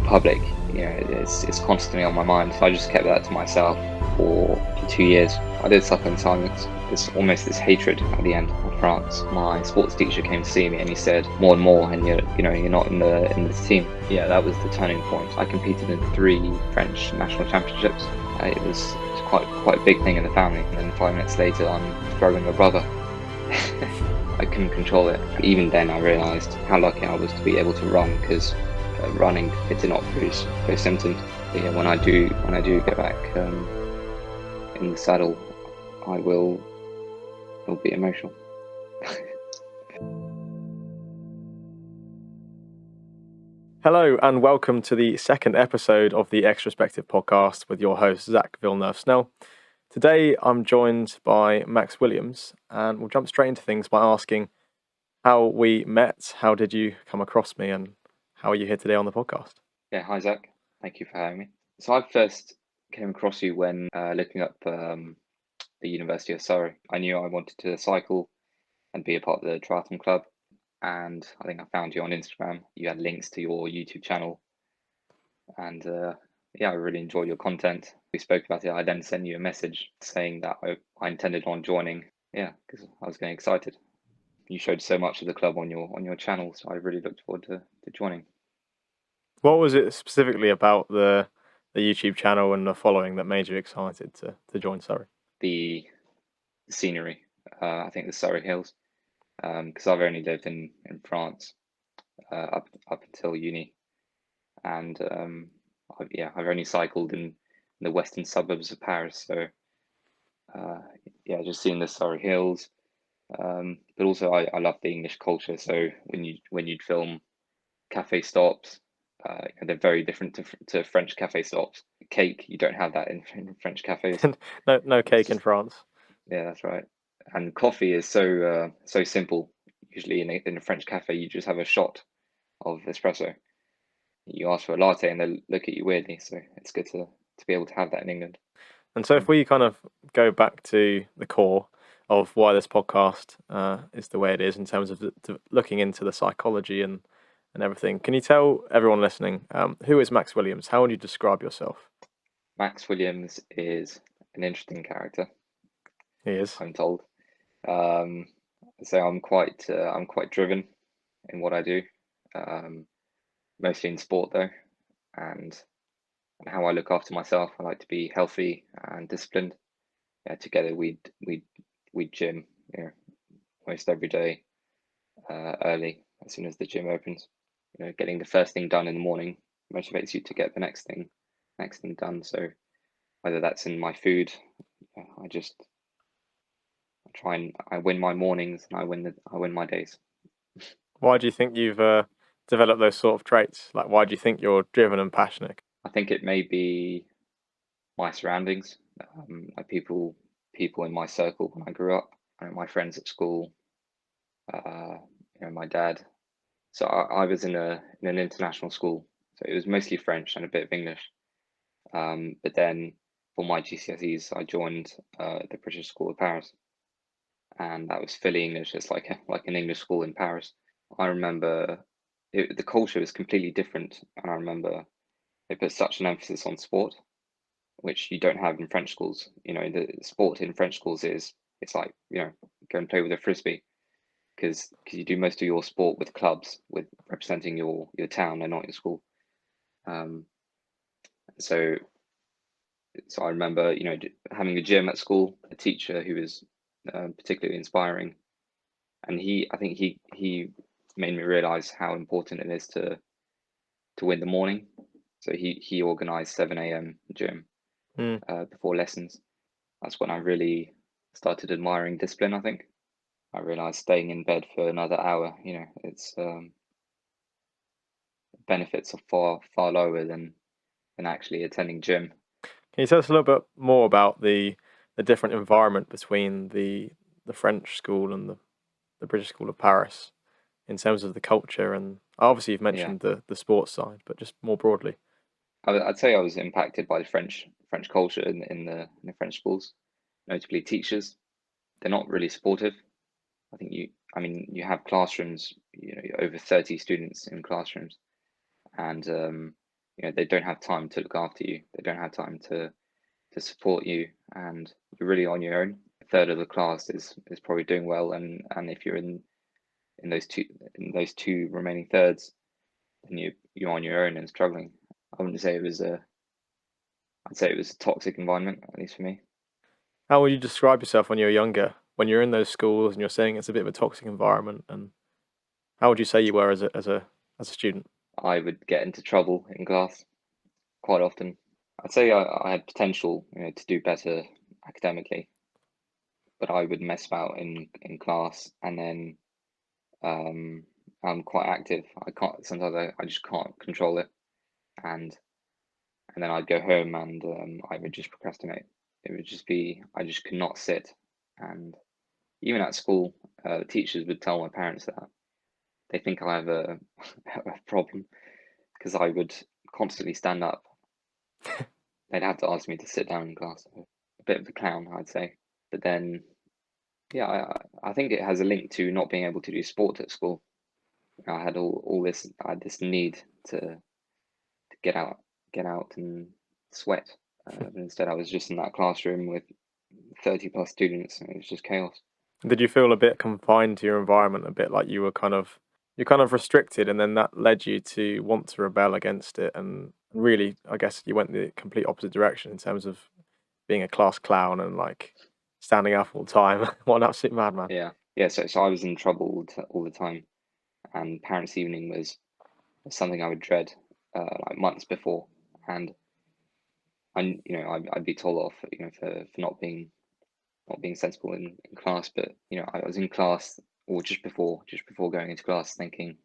public, it's constantly on my mind. So I just kept that to myself for 2 years. I did suffer in silence. There's almost this hatred at the end of France. My sports teacher came to see me and he said, more and more, and you're not in the team. Yeah, that was the turning point. I competed in 3 French national championships. It was quite a big thing in the family. And then 5 minutes later, I'm throwing a brother. I couldn't control it. Even then, I realised how lucky I was to be able to run, because running, it did not produce those symptoms. But yeah, when I do get back in the saddle, it'll be emotional. Hello and welcome to the second episode of the Extrospective podcast with your host Zach Villeneuve-Snell. Today I'm joined by Max Williams, and we'll jump straight into things by asking how we met, how did you come across me, and how are you here today on the podcast? Yeah, hi Zach, thank you for having me. So I first came across you when looking up the University of Surrey. I knew I wanted to cycle and be a part of the triathlon club, and I think I found you on Instagram. You had links to your YouTube channel, and yeah, I really enjoyed your content. We spoke about it. I then sent you a message saying that I intended on joining. Yeah, because I was getting excited. You showed so much of the club on your channel, so I really looked forward to joining. What was it specifically about the YouTube channel and the following that made you excited to join Surrey? The scenery, I think the Surrey Hills, because I've only lived in France up until uni, and I've only cycled in the western suburbs of Paris. So yeah, just seeing the Surrey Hills, but also I love the English culture. So when you'd film cafe stops, they're very different to French cafe stops. Cake, you don't have that in French cafes. No cake in France. Yeah, that's right. And coffee is so simple. Usually in a French cafe, you just have a shot of espresso. You ask for a latte, and they look at you weirdly. So it's good to be able to have that in England. And so if we kind of go back to the core of why this podcast is the way it is in terms of looking into the psychology and everything, can you tell everyone listening, who is Max Williams? How would you describe yourself? Max Williams is an interesting character, He is. I'm told. Um, so I'm quite driven in what I do, mostly in sport though, and how I look after myself. I like to be healthy and disciplined. Yeah, together we'd gym, almost every day, early as soon as the gym opens. Getting the first thing done in the morning motivates you to get the next thing done. So whether that's in my food, I win my mornings, and I win my days. Why do you think you've developed those sort of traits? Like, why do you think you're driven and passionate? I think it may be my surroundings, like people in my circle when I grew up, my friends at school, my dad. So I was in an international school, so it was mostly French and a bit of English. But then for my GCSEs, I joined the British School of Paris, and that was fully English. It's like an English school in Paris. I remember the culture was completely different, and I remember they put such an emphasis on sport, which you don't have in French schools. The sport in French schools it's like go and play with a frisbee, because you do most of your sport with clubs, with representing your town and not your school. Um, so I remember having a gym at school, a teacher who was particularly inspiring, and I think he made me realize how important it is to win the morning. So he organized 7 a.m. gym before lessons. That's when I really started admiring discipline. I think I realized staying in bed for another hour, it's benefits are far lower than actually attending gym. Can you tell us a little bit more about the different environment between the French school and the British School of Paris in terms of the culture? And obviously you've mentioned the sports side, but just more broadly. I'd say I was impacted by the French culture in the French schools, notably teachers. They're not really supportive. I think you have classrooms, over 30 students in classrooms, and they don't have time to look after you. They don't have time to support you, and you're really on your own. A third of the class is probably doing well, and if you're in those two remaining thirds, then you're on your own and struggling. I wouldn't say it was I'd say it was a toxic environment, at least for me. How would you describe yourself when you were younger? When you're in those schools and you're saying it's a bit of a toxic environment, and how would you say you were as a student? I would get into trouble in class quite often. I'd say I had potential, to do better academically, but I would mess about in class, and then I'm quite active. I can't sometimes I just can't control it, and then I'd go home and I would just procrastinate. It would just be I just could not sit, and even at school, the teachers would tell my parents that they think I have a, a problem because I would constantly stand up. They'd have to ask me to sit down in class. A bit of a clown, I'd say. But then, yeah, I think it has a link to not being able to do sport at school. I had all this, I had this need to get out and sweat. But instead, I was just in that classroom with 30 plus students, and it was just chaos. Did you feel a bit confined to your environment, a bit like you're kind of restricted, and then that led you to want to rebel against it? And really, I guess you went the complete opposite direction in terms of being a class clown and like standing up all the time. What an absolute madman! Yeah, yeah. So I was in trouble all the time, and parents' evening was something I would dread, like months before, and I'd be told off, for not being sensible in class. But I was in class, or just before going into class, thinking,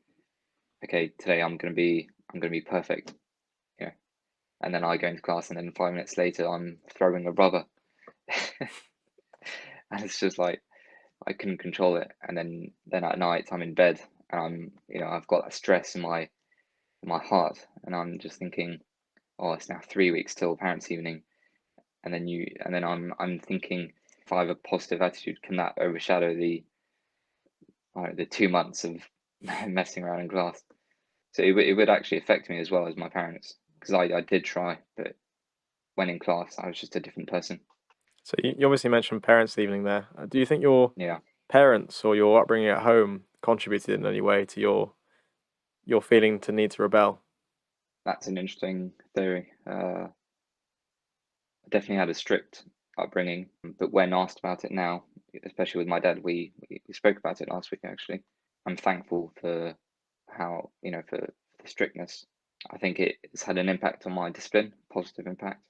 okay, today I'm gonna be perfect, you know. And then I go into class, and then 5 minutes later, I'm throwing a rubber, and it's just like I couldn't control it. And then at night, I'm in bed, and I've got that stress in my heart, and I'm just thinking, oh, it's now 3 weeks till parents' evening, and then I'm thinking, if I have a positive attitude, can that overshadow the 2 months of messing around in class? So it would actually affect me as well as my parents, because I did try, but when in class, I was just a different person. So you obviously mentioned parents' evening there. Do you think your Yeah, parents or your upbringing at home contributed in any way to your feeling to need to rebel? that's an interesting theory. I definitely had a strict upbringing, but when asked about it now, especially with my dad, we spoke about it last week actually. I'm thankful for how, for the strictness. I think it's had an impact on my discipline, positive impact.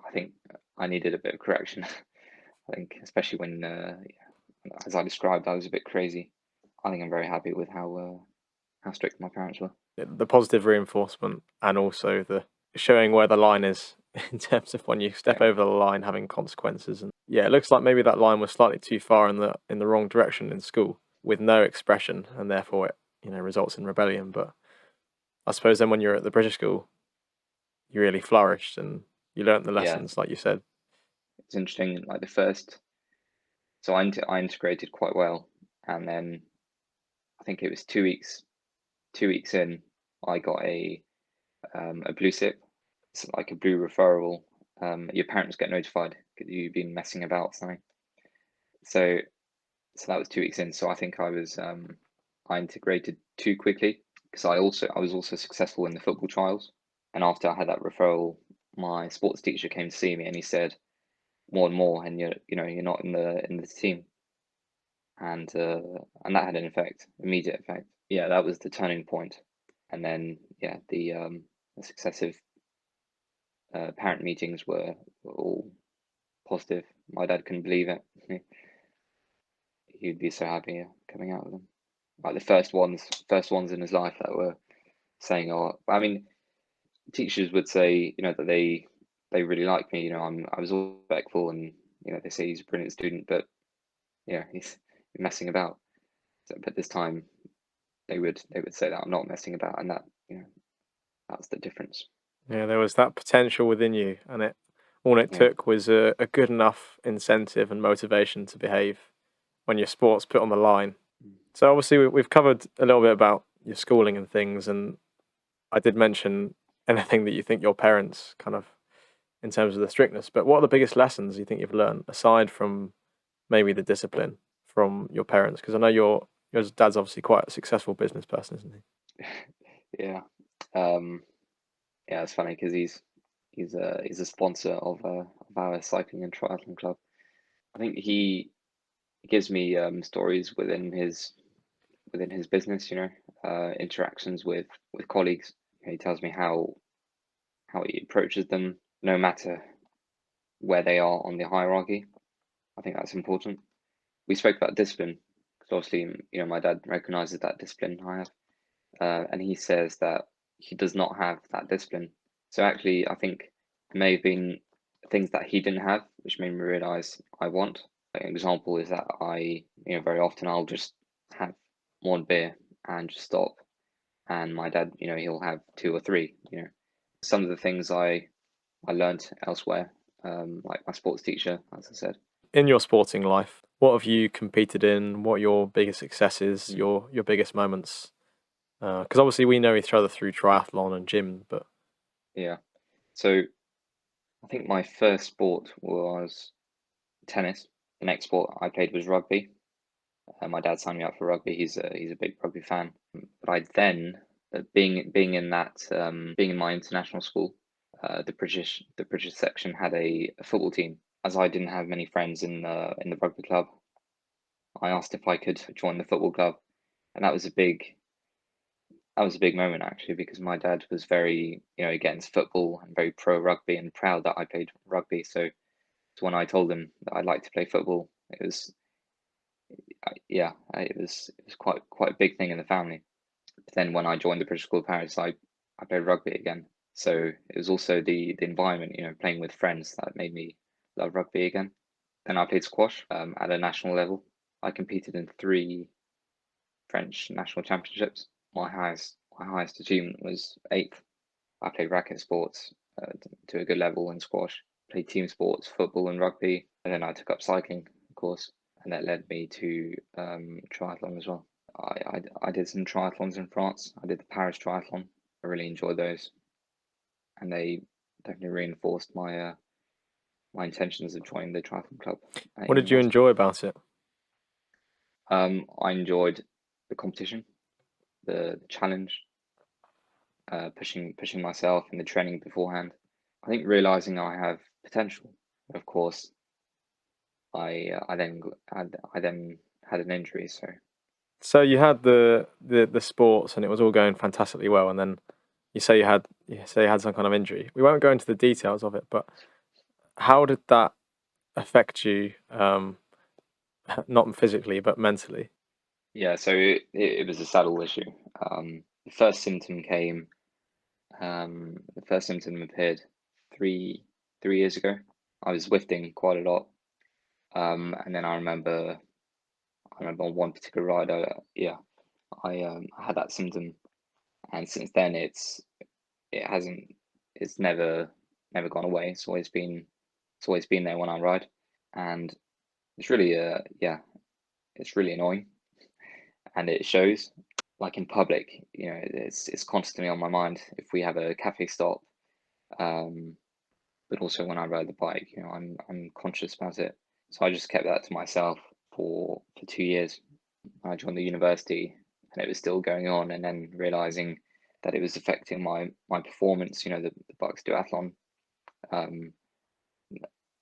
I think I needed a bit of correction. I think, especially when, as I described, I was a bit crazy. I think I'm very happy with how strict my parents were. The positive reinforcement and also the showing where the line is in terms of when you step Yeah, over the line having consequences. And yeah, it looks like maybe that line was slightly too far in the wrong direction in school with no expression, and therefore it results in rebellion. But I suppose then when you're at the British school, you really flourished and you learnt the yeah, lessons like you said. it's interesting. Like the first, so I integrated quite well, and then I think it was 2 weeks. 2 weeks in, I got a blue slip. It's like a blue referral. Your parents get notified because you've been messing about or something. So that was 2 weeks in. So I think I integrated too quickly because I was also successful in the football trials. And after I had that referral, my sports teacher came to see me and he said, more and more, and you're not in the team, and that had an effect, immediate effect. Yeah, that was the turning point. And then yeah, the successive parent meetings were all positive. My dad couldn't believe it. He'd be so happy, coming out of them. Like the first ones in his life that were saying, "Oh, I mean, teachers would say, that they really like me. I was all respectful, and they say he's a brilliant student, but yeah, he's messing about." So, but this time, they would say that I'm not messing about, and that's the difference. Yeah, there was that potential within you, and all it Yeah, took was a good enough incentive and motivation to behave when your sport's put on the line. mm, So obviously we've covered a little bit about your schooling and things, and I did mention anything that you think your parents kind of, in terms of the strictness, but what are the biggest lessons you think you've learned aside from maybe the discipline from your parents? Because I know your dad's obviously quite a successful business person, isn't he? Yeah. Um, yeah, it's funny because he's a sponsor of our cycling and triathlon club. I think he gives me stories within his business, interactions with colleagues. He tells me how he approaches them, no matter where they are on the hierarchy. I think that's important. We spoke about discipline because obviously, my dad recognizes that discipline I have, and he says that he does not have that discipline. So actually, I think it may have been things that he didn't have, which made me realize I want. An example is that very often I'll just have one beer and just stop, and my dad, he'll have two or three. Some of the things I learned elsewhere, like my sports teacher, as I said. In your sporting life, what have you competed in? What are your biggest successes? Your biggest moments? Because obviously we know each other through triathlon and gym, but Yeah. So I think my first sport was tennis. The next sport I played was rugby. My dad signed me up for rugby. He's a big rugby fan. But I then, being in being in my international school, the British section had a football team. As I didn't have many friends in the rugby club, I asked if I could join the football club, and that was a big moment actually because my dad was very against football and very pro rugby and proud that I played rugby. So when I told him that I'd like to play football, it was it was quite a big thing in the family. But then when I joined the British School of Paris, I played rugby again. So it was also the environment, playing with friends that made me love rugby again. Then I played squash at a national level. I competed in three French national championships. My highest achievement was eighth. I played racket sports to a good level in squash. Played team sports, football and rugby, and then I took up cycling, of course, and that led me to triathlon as well. I did some triathlons in France. I did the Paris triathlon. I really enjoyed those, and they definitely reinforced my intentions of joining the triathlon club at what did you university. enjoy about it? I enjoyed the competition, the challenge, pushing myself in the training beforehand. I think realizing I have potential. Of course, I then had an injury, so So you had the sports and it was all going fantastically well, and then you say you had some kind of injury. We won't go into the details of it, but how did that affect you? Not physically, but mentally. yeah. So it was a saddle issue. The first symptom came. The first symptom appeared three 3 years ago. I was lifting quite a lot, and then I remember on one particular ride, I had that symptom, and since then it hasn't it's never gone away. It's always been there when I ride, and it's really it's really annoying, and it shows. Like in public, it's constantly on my mind if we have a cafe stop, um, but also when I ride the bike, I'm conscious about it. So I just kept that to myself for 2 years. I joined the university, and it was still going on, and then realizing that it was affecting my performance. The Bucks duathlon. Um,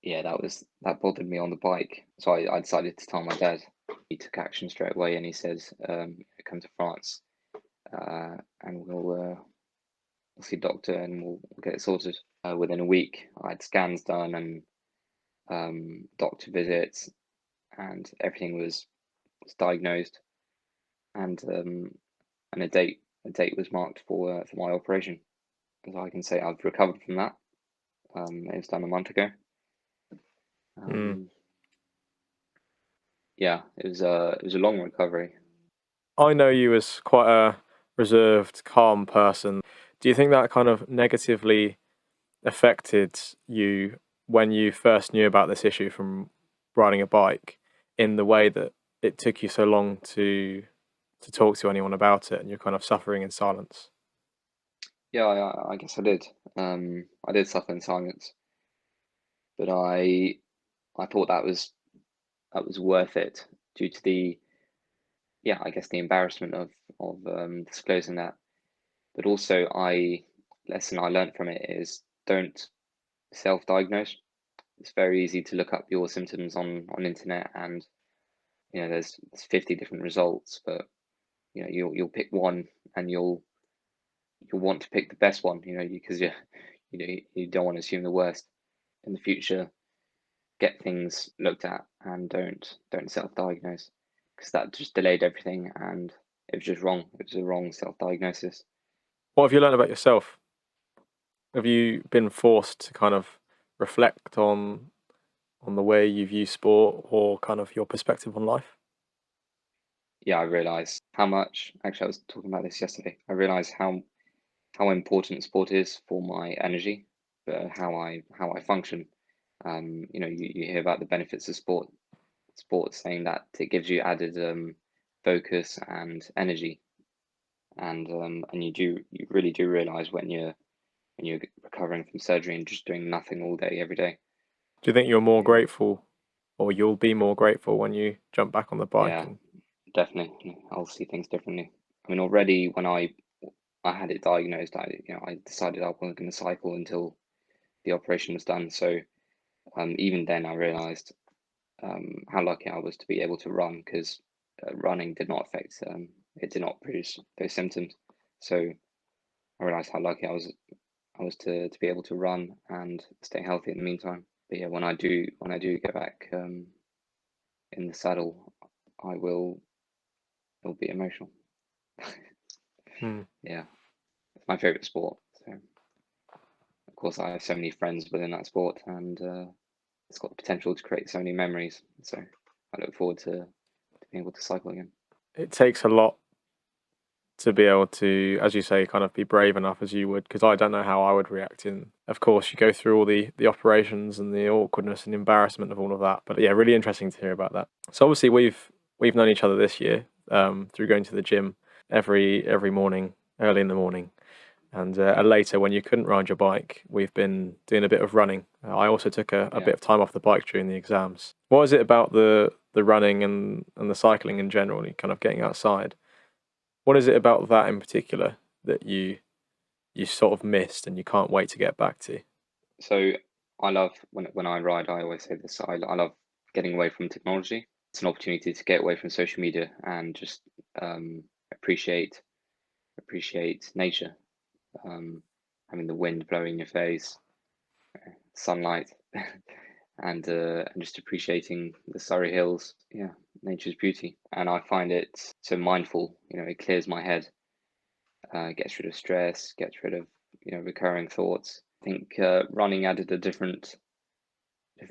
yeah, that bothered me on the bike. So I decided to tell my dad. He took action straight away, and he says, "Come to France, and we'll see a doctor, and we'll get it sorted." Within a week, I had scans done and doctor visits, and everything was diagnosed, and a date was marked for my operation. So I can say I've recovered from that. It was done a month ago. Mm. Um, yeah, it was a long recovery. I know you as quite a reserved, calm person. Do you think that kind of negatively affected you when you first knew about this issue from riding a bike, in the way that it took you so long to talk to anyone about it, and you're kind of suffering in silence? Yeah, I guess I did. I did suffer in silence, but I thought that was worth it due to the yeah, I guess the embarrassment of disclosing that. But also, I lesson I learned from it is don't self-diagnose. It's very easy to look up your symptoms on internet, and there's 50 different results, but you'll pick one, and you'll want to pick the best one, because you don't want to assume the worst. In the future, get things looked at and don't self-diagnose, because that just delayed everything, and it was just wrong. It was a wrong self-diagnosis. What have you learned about yourself? Have you been forced to kind of reflect on the way you view sport or kind of your perspective on life? Yeah, I realized how much. Actually, I was talking about this yesterday. I realized how important sport is for my energy, but how I function. You hear about the benefits of sports saying that it gives you added focus and energy, and you really do realize when you're recovering from surgery and just doing nothing all day every day. Do you think you're more You, grateful, or you'll be more grateful when you jump back on the bike? yeah, And definitely, I'll see things differently. I mean, already when I had it diagnosed, I decided I wasn't going to cycle until the operation was done. So even then, I realized how lucky I was to be able to run, because running did not affect it did not produce those symptoms. So I realized how lucky I was to be able to run and stay healthy in the meantime. But yeah, when I do get back in the saddle, I will it'll be emotional. hmm. Yeah, it's my favorite sport. So of course I have so many friends within that sport, and it's got the potential to create so many memories. So I look forward to being able to cycle again. It takes a lot to be able to, as you say, kind of be brave enough as you would, because I don't know how I would react. In, of course, you go through all the operations and the awkwardness and embarrassment of all of that. But yeah, really interesting to hear about that. So obviously we've known each other this year through going to the gym every morning, early in the morning. And later, when you couldn't ride your bike, we've been doing a bit of running. I also took a Yeah. bit of time off the bike during the exams. What is it about the running and the cycling in general, and kind of getting outside? What is it about that in particular that you sort of missed and you can't wait to get back to? So I love when I ride. I always say this. I love getting away from technology. It's an opportunity to get away from social media and just um, appreciate nature. Um, Having the wind blowing in your face, sunlight, and just appreciating the Surrey Hills. Yeah, nature's beauty, and I find it so mindful. It clears my head, gets rid of stress, gets rid of recurring thoughts. I think running added a different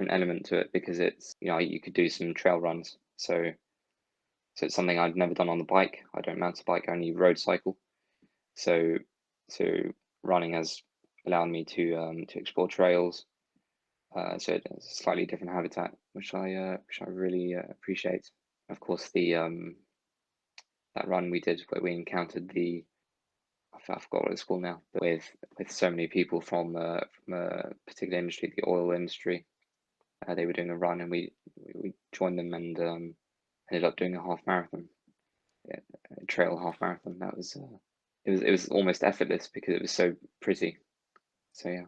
element to it, because it's you could do some trail runs. So it's something I'd never done on the bike. I don't mountain bike, I only road cycle. So so running has allowed me to explore trails. So it's a slightly different habitat, which I really appreciate. Of course, the that run we did where we encountered I forgot what it's called now, but with so many people from a particular industry, the oil industry. They were doing a run, and we joined them, and ended up doing a half marathon, yeah, a trail half marathon. That was it was almost effortless because it was so pretty. So yeah,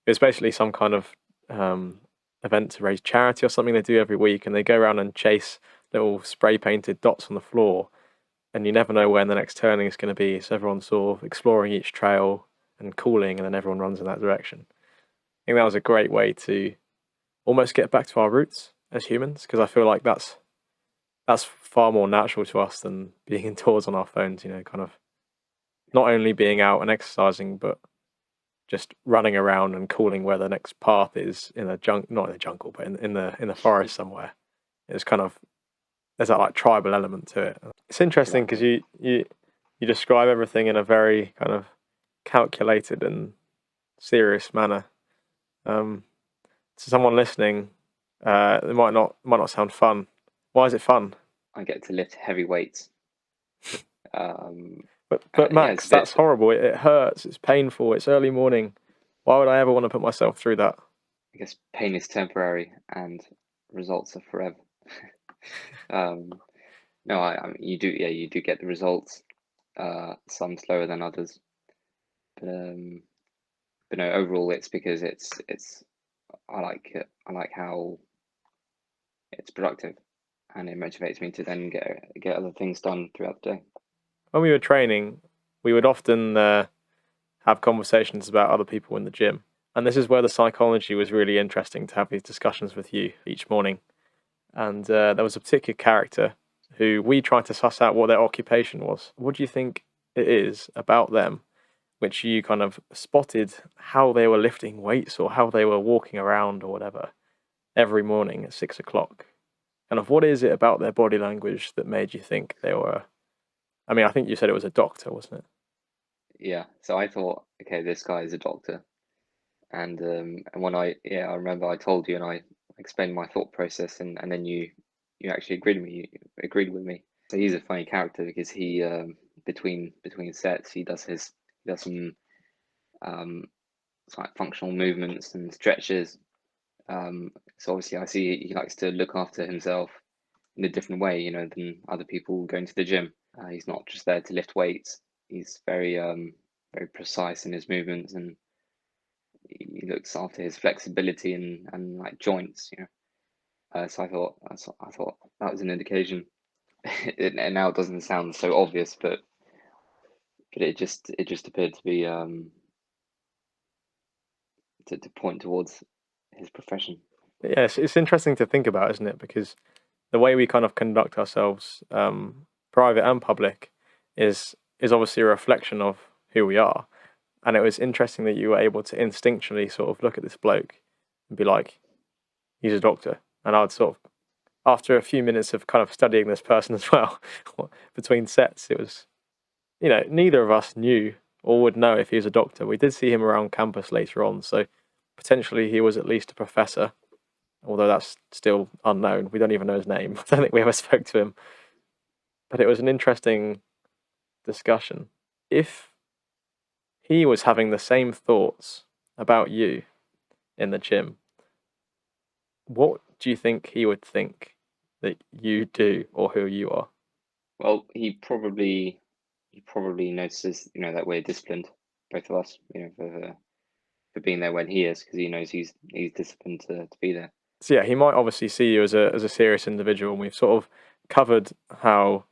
It's basically some kind of um, event to raise charity or something they do every week, and they go around and chase little spray painted dots on the floor, and you never know when the next turning is going to be. So everyone's sort of exploring each trail and cooling, and then everyone runs in that direction. I think that was a great way to almost get back to our roots as humans, because I feel like that's far more natural to us than being indoors on our phones. Kind of not only being out and exercising, but just running around and calling where the next path is in a not in the jungle, but in the forest somewhere. It's kind of there's that like tribal element to it. It's interesting because exactly. you describe everything in a very kind of calculated and serious manner. Um, to someone listening, it might not sound fun. Why is it fun? I get to lift heavy weights. Um, But Yeah, it's Max, a bit. that's horrible. It hurts. It's painful. It's early morning. Why would I ever want to put myself through that? I guess pain is temporary and results are forever. um, no, I mean, you do. Yeah, you do get the results. Some slower than others, but no. Overall, it's because it's. I like it. I like how it's productive, and it motivates me to then get other things done throughout the day. When we were training, we would often have conversations about other people in the gym. And this is where the psychology was really interesting to have these discussions with you each morning. And there was a particular character who we tried to suss out what their occupation was. What do you think it is about them which you kind of spotted how they were lifting weights or how they were walking around or whatever every morning at 6 o'clock? Kind of what is it about their body language that made you think they were? I mean, I think you said it was a doctor, wasn't it? Yeah. So I thought, okay, this guy is a doctor, and when I remember I told you and I explained my thought process, and then you actually agreed with me. So he's a funny character because he between sets he does some um like functional movements and stretches. So obviously I see he likes to look after himself in a different way, than other people going to the gym. He's not just there to lift weights. He's very precise in his movements, and he looks after his flexibility and like joints. So I thought that was an indication. And now it doesn't sound so obvious, but it just appeared to be to point towards his profession. Yes, it's interesting to think about, isn't it? Because the way we kind of conduct ourselves, private and public, is obviously a reflection of who we are. And it was interesting that you were able to instinctually sort of look at this bloke and be like, he's a doctor. And I'd sort of, after a few minutes of kind of studying this person as well, between sets, it was, neither of us knew or would know if he was a doctor. We did see him around campus later on, so potentially he was at least a professor, although that's still unknown. We don't even know his name. I don't think we ever spoke to him. But it was an interesting discussion. If he was having the same thoughts about you in the gym, what do you think he would think that you do or who you are? Well, he probably notices, that we're disciplined, both of us, for being there when he is, because he knows he's disciplined to be there. So yeah, he might obviously see you as a serious individual, and we've sort of covered how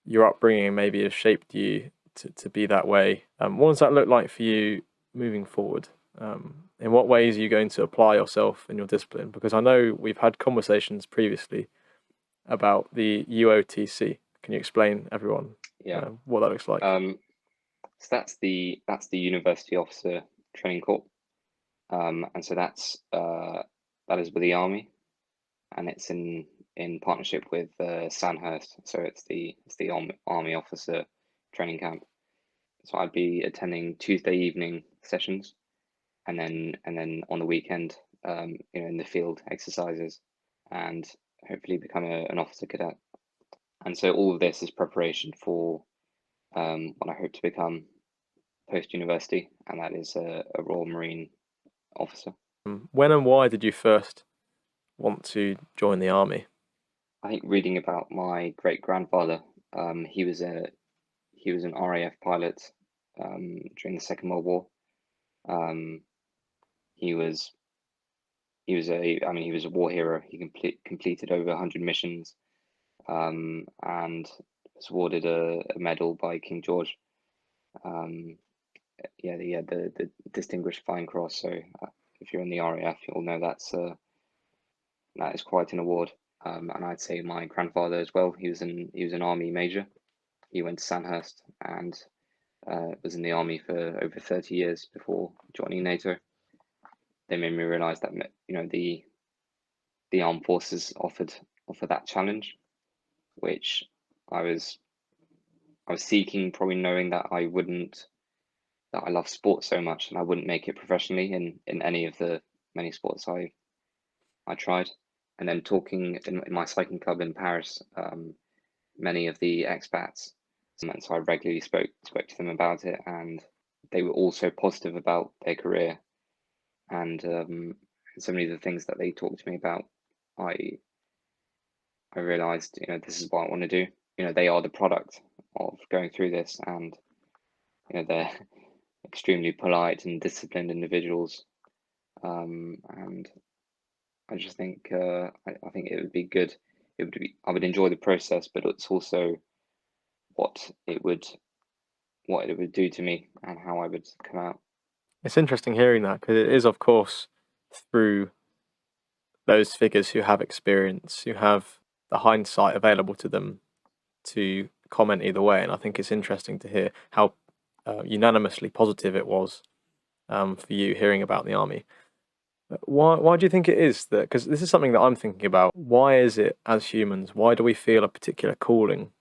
your upbringing maybe has shaped you to be that way. What does that look like for you moving forward? In what ways are you going to apply yourself in your discipline? Because I know we've had conversations previously about the UOTC. Can you explain everyone Yeah. what that looks like? So that's the University Officer Training Corps, and so that is with the Army, and it's in partnership with Sandhurst. So it's the Army Officer Training Camp. So I'd be attending Tuesday evening sessions, and then on the weekend, in the field exercises, and hopefully become an officer cadet. And so all of this is preparation for what I hope to become post university, and that is a Royal Marine officer. When and why did you first want to join the army? I think reading about my great grandfather, he was an RAF pilot during the Second World War. Um, he was he was a war hero. He completed over 100 missions, and was awarded a medal by King George. Um, yeah, the Distinguished Flying Cross. So if you're in the RAF, you'll know that is quite an award. And I'd say my grandfather as well. He was an army major. He went to Sandhurst and was in the army for over 30 years before joining NATO. They made me realise that the armed forces offer that challenge, which I was I was seeking, probably knowing that I love sports so much and I wouldn't make it professionally in any of the many sports I tried. And then talking in my cycling club in Paris, many of the expats And so I regularly spoke to them about it, and they were also positive about their career. And so many of the things that they talked to me about, I realized, this is what I want to do. They are the product of going through this, and they're extremely polite and disciplined individuals. And I just think I think it would be good. I would enjoy the process, but it's also what it would do to me and how I would come out. It's interesting hearing that, because it is, of course, through those figures who have experience, who have the hindsight available to them to comment either way. And I think it's interesting to hear how unanimously positive it was for you hearing about the army. Why do you think it is that? Because this is something that I'm thinking about. Why is it, as humans, why do we feel a particular calling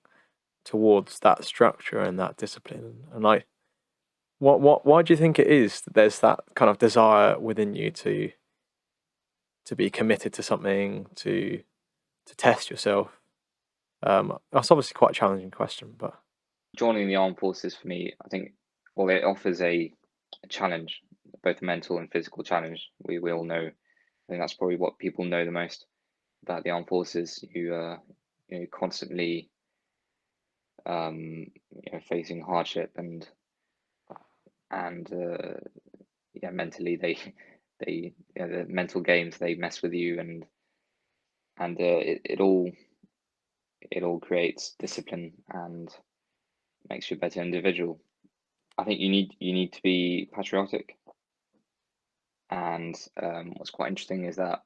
towards that structure and that discipline? And why do you think it is that there's that kind of desire within you to be committed to something, to test yourself? That's obviously quite a challenging question, but Joining the armed forces for me, I think, well, it offers a challenge, both a mental and physical challenge. We all know. I think that's probably what people know the most about the armed forces. Constantly facing hardship, and mentally the mental games, they mess with you, and it all creates discipline and makes you a better individual. I think you need to be patriotic. And what's quite interesting is that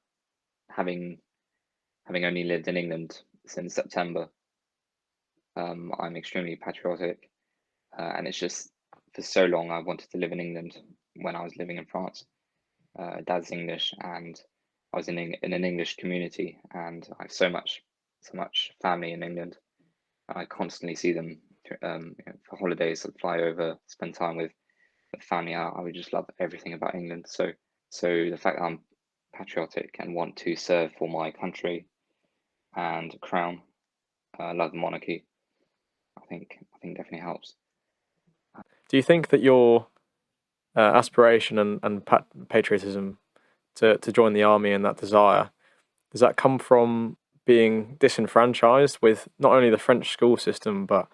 having only lived in England since September, I'm extremely patriotic, and it's just for so long I wanted to live in England when I was living in France. Dad's English, and I was in an English community, and I have so much family in England. I constantly see them for holidays. I'd fly over, spend time with family. I would just love everything about England. So the fact that I'm patriotic and want to serve for my country and crown, love the monarchy, I think definitely helps. do you think that your aspiration and patriotism to join the army and that desire, does that come from being disenfranchised with not only the French school system but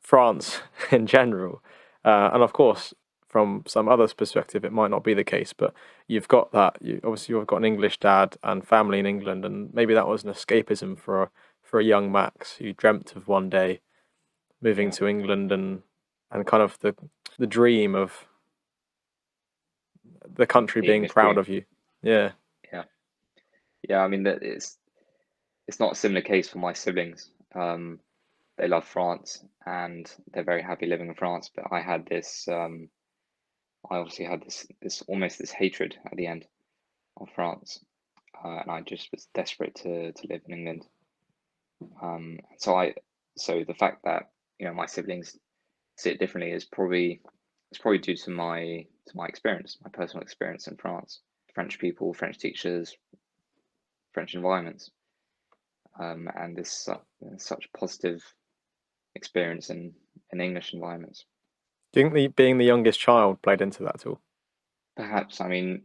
France in general? And of course, from some others' perspective, it might not be the case, but you've got that. Obviously, you've got an English dad and family in England, and maybe that was an escapism for a young Max who dreamt of one day moving Yeah, to England, and kind of the dream of the country the being English proud dream. of you. Yeah. Yeah, yeah. I mean, that it's not a similar case for my siblings. They love France and they're very happy living in France. But I had this. I obviously had this almost this hatred at the end of France, and I just was desperate to live in England. So the fact that my siblings see it differently is probably due to my experience, my personal experience in France, French people, French teachers, French environments, and this such positive experience in English environments. Do you think being the youngest child played into that at all? Perhaps, I mean,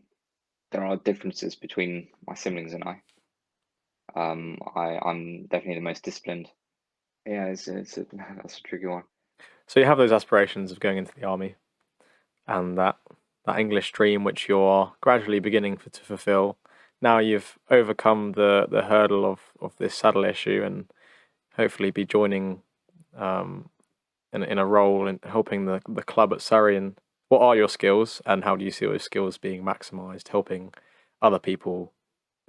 there are differences between my siblings and I. I'm definitely the most disciplined. Yeah, that's a tricky one. So you have those aspirations of going into the army and that English dream which you're gradually beginning to fulfill. Now you've overcome the hurdle of this saddle issue and hopefully be joining um, in a role in helping the club at Surrey. And what are your skills and how do you see those skills being maximised, helping other people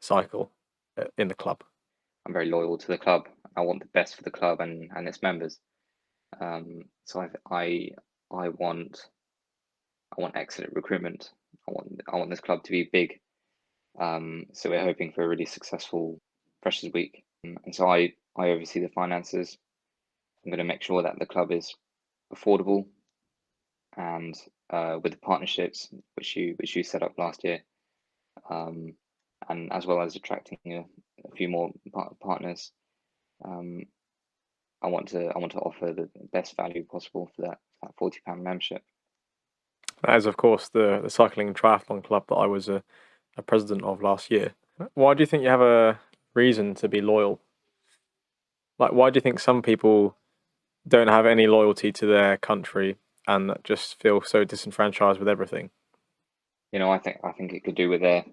cycle in the club? I'm very loyal to the club. I want the best for the club and its members. So I want excellent recruitment. I want this club to be big. So we're hoping for a really successful Freshers Week. And so I oversee the finances. I'm going to make sure that the club is affordable, and with the partnerships which you set up last year, um, and as well as attracting a few more partners. Um, I want to offer the best value possible for that £40 membership. That is, of course, the cycling and triathlon club that I was a president of last year. Why do you think you have a reason to be loyal? Like, why do you think some people don't have any loyalty to their country and just feel so disenfranchised with everything? I think it could do with their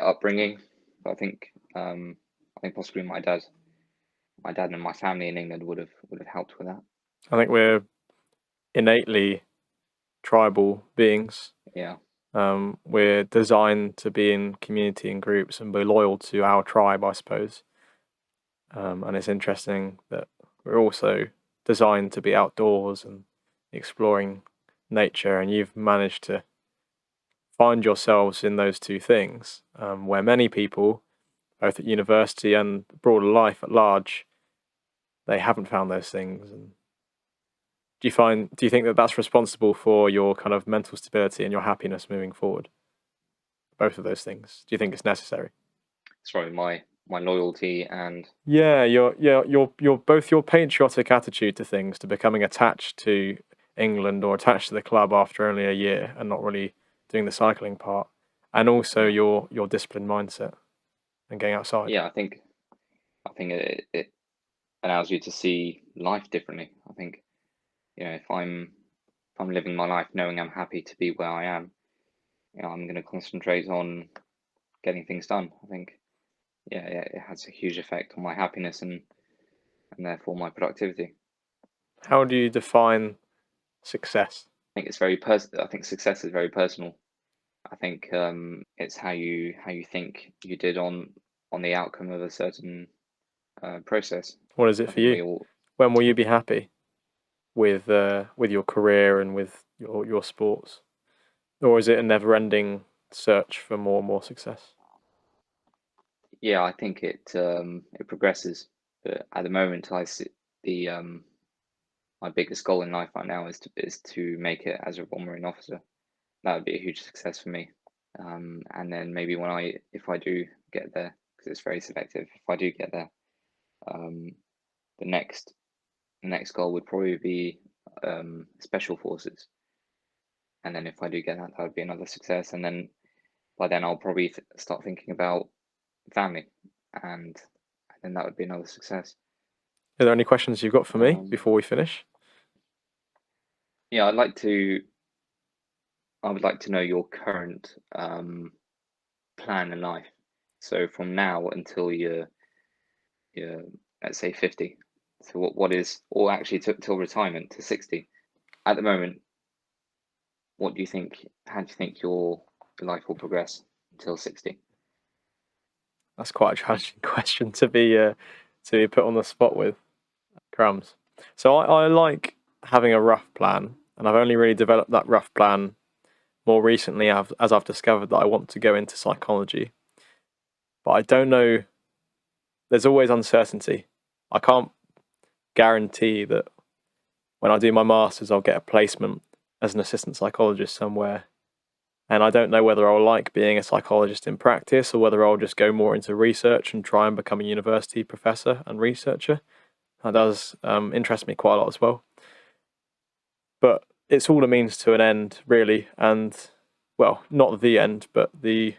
upbringing. I think possibly my dad and my family in England would have helped with that. I think we're innately tribal beings. Yeah. We're designed to be in community and groups and be loyal to our tribe, I suppose. And it's interesting that we're also designed to be outdoors and exploring nature, and you've managed to find yourselves in those two things, where many people, both at university and broader life at large, they haven't found those things. And do you think that that's responsible for your kind of mental stability and your happiness moving forward? Both of those things. Do you think it's necessary? Sorry, my loyalty and your both your patriotic attitude to things, to becoming attached to England or attached to the club after only a year and not really doing the cycling part, and also your disciplined mindset and getting outside. Yeah, I think it allows you to see life differently. I think if I'm living my life knowing I'm happy to be where I am, I'm going to concentrate on getting things done. I think it has a huge effect on my happiness and therefore my productivity. How do you define success? I think it's very personal. I think success is very personal. I think it's how you think you did on the outcome of a certain process. What is it for you? When will you be happy with your career and with your sports, or is it a never-ending search for more and more success? Yeah, I think it progresses, but at the moment, I see the my biggest goal in life right now is to make it as a Royal Marine officer. That would be a huge success for me. And then maybe if I do get there, because it's very selective, if I do get there, the next goal would probably be special forces. And then if I do get that, that would be another success. And then by then I'll probably start thinking about family, and then that would be another success. Are there any questions you've got for me before we finish? Yeah, I would like to know your current plan in life. So from now until you're let's say 50. So what is, or actually till retirement to 60. At the moment, what do you think? How do you think your life will progress until 60? That's quite a challenging question to be put on the spot with. Crumbs. So I like having a rough plan, and I've only really developed that rough plan more recently as I've discovered that I want to go into psychology. But I don't know. There's always uncertainty. I can't guarantee that when I do my masters I'll get a placement as an assistant psychologist somewhere. And I don't know whether I'll like being a psychologist in practice or whether I'll just go more into research and try and become a university professor and researcher. That does interest me quite a lot as well. But it's all a means to an end, really. And, well, not the end, but the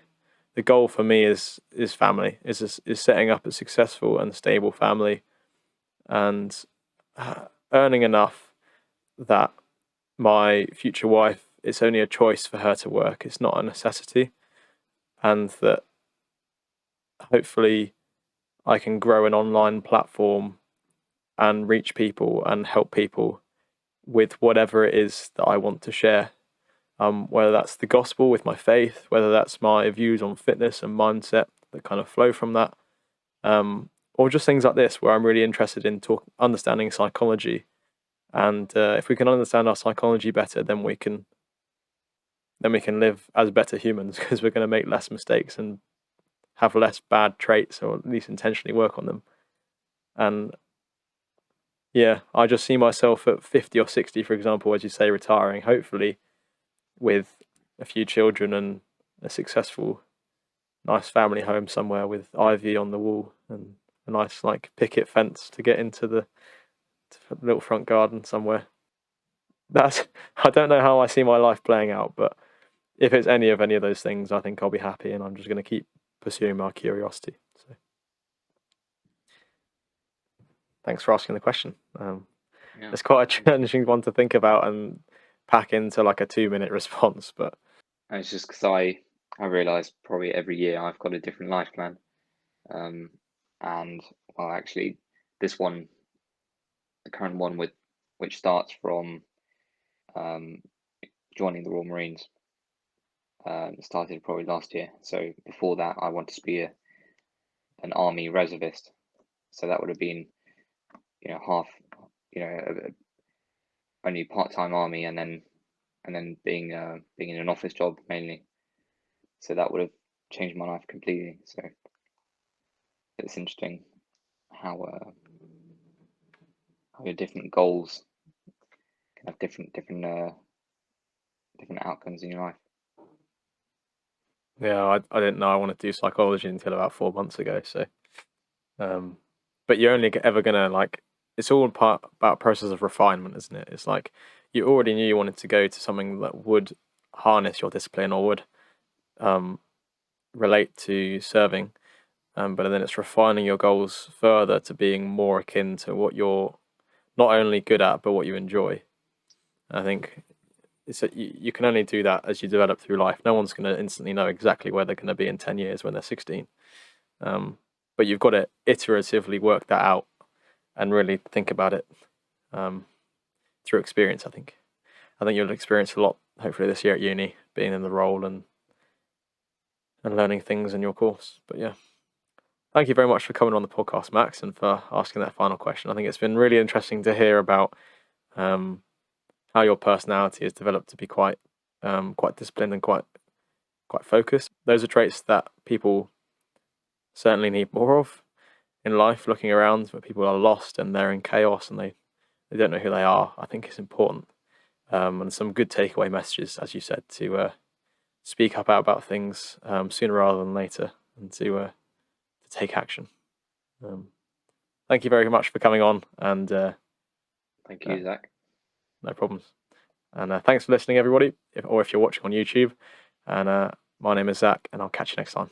goal for me is family, is setting up a successful and stable family and earning enough that my future wife, it's only a choice for her to work. It's not a necessity. And that hopefully I can grow an online platform and reach people and help people with whatever it is that I want to share. Whether that's the gospel with my faith, whether that's my views on fitness and mindset that kind of flow from that, or just things like this where I'm really interested in understanding psychology. And if we can understand our psychology better, then we can live as better humans, because we're going to make less mistakes and have less bad traits, or at least intentionally work on them. And yeah, I just see myself at 50 or 60, for example, as you say, retiring, hopefully with a few children and a successful, nice family home somewhere with ivy on the wall and a nice picket fence to get into little front garden somewhere. I don't know how I see my life playing out, but if it's any of those things, I think I'll be happy, and I'm just going to keep pursuing my curiosity. So, thanks for asking the question. It's quite a challenging one to think about and pack into like a 2-minute response, but it's just because I realise probably every year I've got a different life plan, and well, actually, this one, the current one which starts from joining the Royal Marines, started probably last year. So before that, I wanted to be an army reservist. So that would have been, half, only part-time army, and then being in an office job mainly. So that would have changed my life completely. So it's interesting how your different goals can have different outcomes in your life. yeah, I didn't know I wanted to do psychology until about 4 months ago. So, but you're only ever gonna like. It's all about a process of refinement, isn't it? It's like you already knew you wanted to go to something that would harness your discipline or would relate to serving, but then it's refining your goals further to being more akin to what you're not only good at but what you enjoy. I think you can only do that as you develop through life. No one's going to instantly know exactly where they're going to be in 10 years when they're 16. But you've got to iteratively work that out and really think about it through experience, I think. You'll experience a lot, hopefully, this year at uni, being in the role and learning things in your course. But yeah, thank you very much for coming on the podcast, Max, and for asking that final question. I think it's been really interesting to hear about how your personality has developed to be quite disciplined and quite focused. Those are traits that people certainly need more of in life. Looking around where people are lost and they're in chaos and they don't know who they are, I think it's important. And some good takeaway messages, as you said, to speak up about things sooner rather than later, and to take action. Thank you very much for coming on, and thank you, Zach. No problems. And thanks for listening, everybody, if you're watching on YouTube. And my name is Zach, and I'll catch you next time.